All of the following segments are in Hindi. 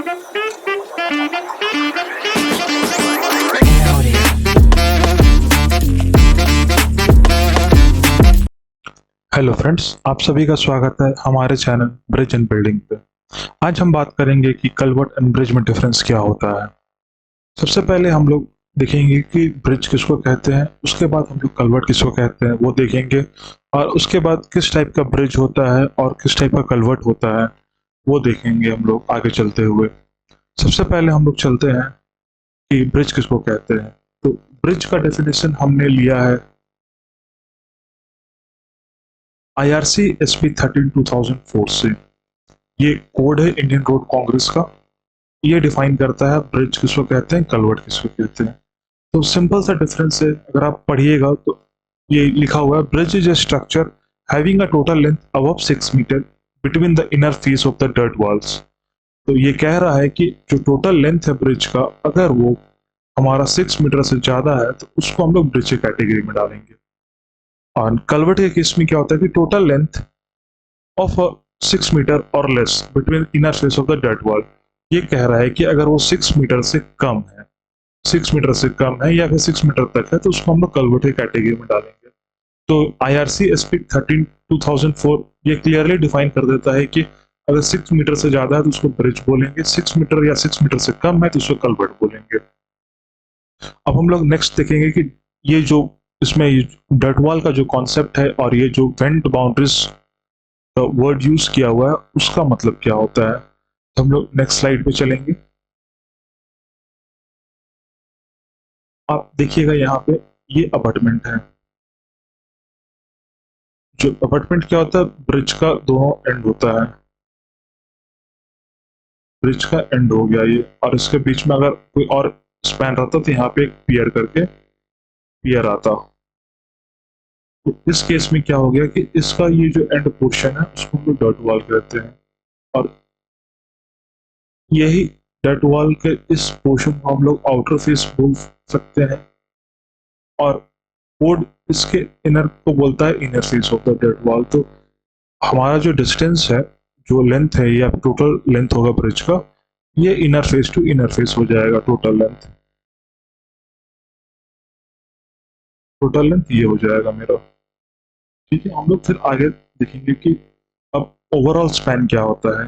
हेलो फ्रेंड्स, आप सभी का स्वागत है हमारे चैनल ब्रिज एंड बिल्डिंग पे। आज हम बात करेंगे कि कलवर्ट एंड ब्रिज में डिफरेंस क्या होता है। सबसे पहले हम लोग देखेंगे कि ब्रिज किसको कहते हैं, उसके बाद हम लोग कलवर्ट किसको कहते हैं वो देखेंगे, और उसके बाद किस टाइप का ब्रिज होता है और किस टाइप का कलवर्ट होता है वो देखेंगे हम लोग आगे चलते हुए। सबसे पहले हम लोग चलते हैं कि ब्रिज किसको कहते हैं। तो ब्रिज का डेफिनेशन हमने लिया है IRC SP 13 2004 से। ये कोड है इंडियन रोड कांग्रेस का। ये डिफाइन करता है ब्रिज किसको कहते हैं, कलवर्ट किसको कहते हैं। तो सिंपल सा डिफरेंस है, अगर आप पढ़िएगा तो ये लिखा हुआ है, bridge is a structure having a total length above 6 metre between the inner face of the dirt walls. तो ये कह रहा है कि जो टोटल लेंथ है ब्रिज का, अगर वो हमारा 6 मीटर से ज्यादा है तो उसको हम लोग ब्रिज की कैटेगरी में डालेंगे। और कलवर्ट के केस में क्या होता है कि टोटल लेंथ ऑफ 6 मीटर और less between inner face of the dirt wall. ये कह रहा है कि अगर वो 6 मीटर से कम है, 6 मीटर से कम है या फिर 6 मीटर तक है, तो उसको हम लोग कलवर्ट की कैटेगरी में डालेंगे। तो IRC SP 13 2004 ये क्लियरली डिफाइन कर देता है कि अगर 6 मीटर से ज्यादा है तो उसको ब्रिज बोलेंगे, 6 मीटर या 6 मीटर से कम है तो उसको कलवर्ट बोलेंगे। अब हम लोग नेक्स्ट देखेंगे कि ये जो इसमें डर्ट वॉल का जो कॉन्सेप्ट है और ये जो वेंट बाउंड्रीज वर्ड यूज किया हुआ है उसका मतलब क्या होता है। तो हम लोग नेक्स्ट स्लाइड पे चलेंगे। आप देखिएगा यहाँ पे ये अपार्टमेंट है। जो अपार्टमेंट क्या होता है, ब्रिज का दोनों एंड होता है। ब्रिज का एंड हो गया ये, और इसके बीच में अगर कोई और स्पैन रहता तो यहाँ पे एक पियर करके पियर आता। तो इस केस में क्या हो गया कि इसका ये जो एंड पोर्शन है उसको हम लोग डर्ट वॉल कहते हैं, और यही डर्ट वॉल के इस पोर्शन को हम लोग आउटर फेस बोल सकते हैं, और कोड इसके इनर को बोलता है inner face of the dirt wall. तो हमारा जो डिस्टेंस है, जो लेंथ है या टोटल लेंथ होगा ब्रिज का, ये inner face to inner face हो जाएगा। टोटल लेंथ ये हो जाएगा मेरा। ठीक है, हम लोग फिर आगे देखेंगे कि अब ओवरऑल स्पैन क्या होता है।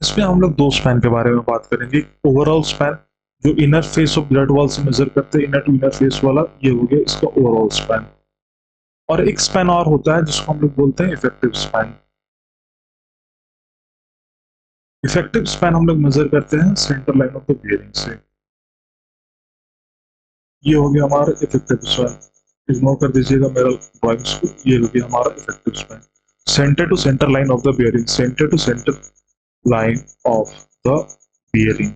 इसमें हम लोग दो स्पैन के बारे में बात करेंगे। ओवरऑल स्पैन जो inner face of blood wall से मेजर करते हैं, इनर टू इनर फेस वाला, ये हो गया इसका ओवरऑल स्पैन। और एक स्पैन और होता है जिसको हम लोग बोलते हैं इफेक्टिव स्पैन। इफेक्टिव स्पैन हम लोग मेजर करते हैं centre line of the bearing से। ये हो गया हमारा इफेक्टिव स्पैन। इग्नोर कर दीजिएगा मेरा ड्राइंग्स को। ये हो गया हमारा effective span. Centre to centre line of the bearing, centre to centre line of the bearing.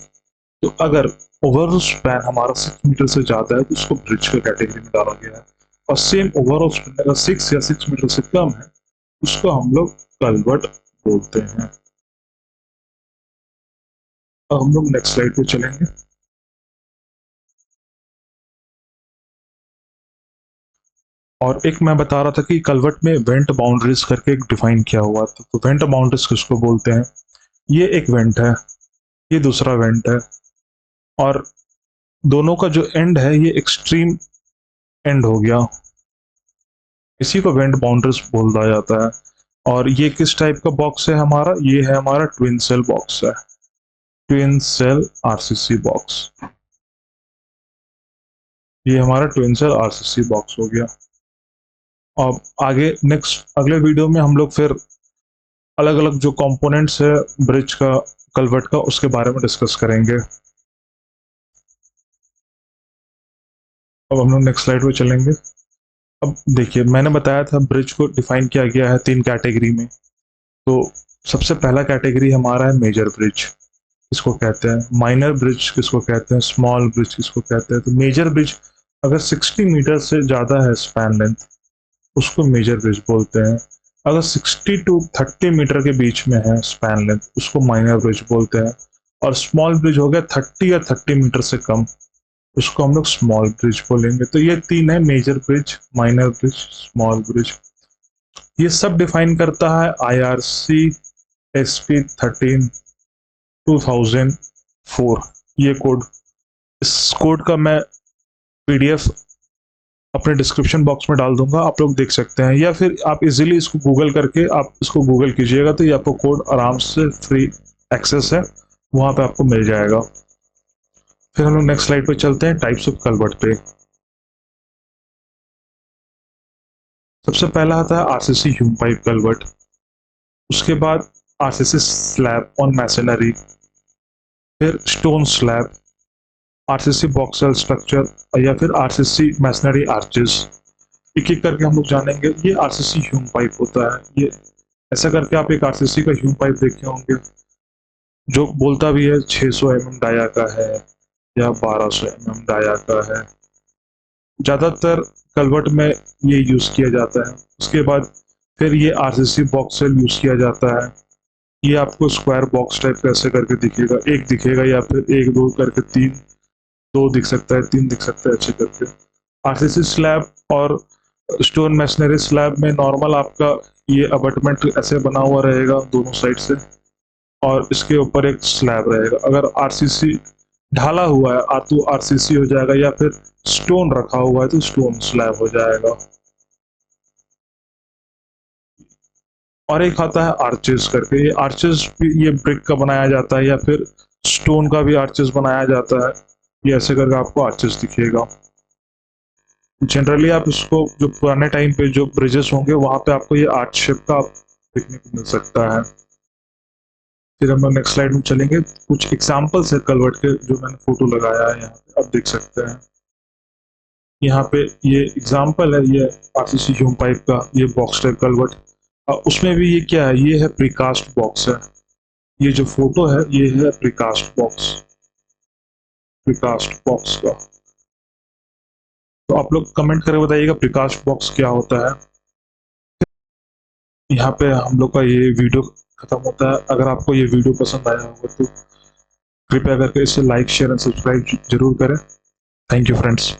तो अगर ओवरऑल स्पैन हमारा 6 मीटर से ज्यादा है तो उसको ब्रिज के कैटेगरी में डाला गया है, और सेम ओवरऑल स्पैन अगर 6 या 6 मीटर से कम है उसको हम लोग कलवर्ट बोलते हैं। अब हम लोग नेक्स्ट स्लाइड पे चलेंगे। और एक मैं बता रहा था कि कलवर्ट में वेंट बाउंड्रीज करके एक डिफाइन किया हुआ था। तो वेंट बाउंड्रीज किसको बोलते हैं, ये एक वेंट है, ये दूसरा वेंट है, और दोनों का जो एंड है ये एक्सट्रीम एंड हो गया, इसी को वेंट बाउंड्रीज बोला जाता है। और ये किस टाइप का बॉक्स है हमारा, ये है हमारा ट्विन सेल बॉक्स है, ट्विन सेल RCC बॉक्स। ये हमारा ट्विन सेल RCC बॉक्स हो गया। अब आगे नेक्स्ट अगले वीडियो में हम लोग फिर अलग अलग जो कंपोनेंट्स है ब्रिज का, कलवर्ट का, उसके बारे में डिस्कस करेंगे। अब हम लोग नेक्स्ट स्लाइड पे चलेंगे। अब देखिए, मैंने बताया था ब्रिज को डिफाइन किया गया है 3 कैटेगरी में। तो सबसे पहला कैटेगरी हमारा है मेजर ब्रिज किसको कहते हैं, माइनर ब्रिज किसको कहते हैं, स्मॉल ब्रिज किसको कहते हैं। तो मेजर ब्रिज अगर 60 मीटर से ज़्यादा है स्पैन लेंथ उसको मेजर ब्रिज बोलते हैं। अगर 60 टू 30 मीटर के बीच में है स्पैन लेंथ उसको माइनर ब्रिज बोलते हैं। और स्मॉल ब्रिज हो गया 30 या 30 मीटर से कम, उसको हम लोग स्मॉल ब्रिज बोलेंगे। तो ये तीन है, major bridge, minor bridge, small bridge. ये सब डिफाइन करता है IRC SP 13/2004, ये कोड। इस कोड का मैं PDF अपने डिस्क्रिप्शन बॉक्स में डाल दूंगा, आप लोग देख सकते हैं, या फिर आप इजीली इसको गूगल करके आप इसको गूगल कीजिएगा तो ये आपको कोड आराम से फ्री एक्सेस है, वहां पे आपको मिल जाएगा। फिर हम लोग नेक्स्ट स्लाइड पे चलते हैं, टाइप्स ऑफ कलवर्ट पे। सबसे पहला आता है RCC ह्यूम पाइप कलवर्ट, उसके बाद RCC स्लैब ऑन मैसनरी, फिर स्टोन स्लैब, RCC बॉक्सल स्ट्रक्चर या फिर RCC मैसनरी आर्चेस। एक एक करके हम लोग जानेंगे। ये RCC ह्यूम पाइप होता है। ये ऐसा करके आप एक RCC का ह्यूम पाइप देखे होंगे जो बोलता भी है 600 mm डाया का है या 1200 mm डाया का है। ज़्यादातर कलवर्ट में ये यूज़ किया जाता है। उसके बाद फिर ये RCC बॉक्सेल यूज़ किया जाता है। ये आपको स्क्वायर बॉक्स टाइप का ऐसे करके दिखेगा, एक दिखेगा या फिर एक दो करके तीन, दो दिख सकता है, तीन दिख सकता है, अच्छे करके। RCC स्लैब और स्टोन मैसनरी स्लैब में नॉर्मल आपका ये अबटमेंट ऐसे बना हुआ रहेगा दोनों साइड से, और इसके ऊपर एक स्लैब रहेगा। अगर RCC ढाला हुआ है तो RCC हो जाएगा, या फिर स्टोन रखा हुआ है तो स्टोन स्लैब हो जाएगा। और एक आता है आर्चेस करके। ये आर्चेस भी ये ब्रिक का बनाया जाता है या फिर स्टोन का भी आर्चेस बनाया जाता है। ये ऐसे करके आपको आर्चेस दिखेगा। जनरली आप इसको जो पुराने टाइम पे जो ब्रिजेस होंगे वहां पे आपको ये आर्च शेप का देखने को मिल सकता है। फिर हम नेक्स्ट स्लाइड में चलेंगे। कुछ एग्जांपल्स है कलवर्ट के जो मैंने फोटो लगाया है यहाँ पे, आप देख सकते हैं। यहाँ पे ये एग्जांपल है, ये RCC ह्यूम पाइप का ये बॉक्स टाइप कलवर्ट। उसमें भी ये क्या है, ये है प्रीकास्ट बॉक्स है। ये जो फोटो है ये है प्रीकास्ट बॉक्स, प्रीकास्ट बॉक्स का। तो आप लोग कमेंट करके बताइएगा प्रीकास्ट बॉक्स क्या होता है। यहाँ पे हम लोग का ये वीडियो खत्म होता है। अगर आपको ये वीडियो पसंद आया होगा तो कृपया करके इसे लाइक, शेयर एंड सब्सक्राइब जरूर करें। Thank you friends.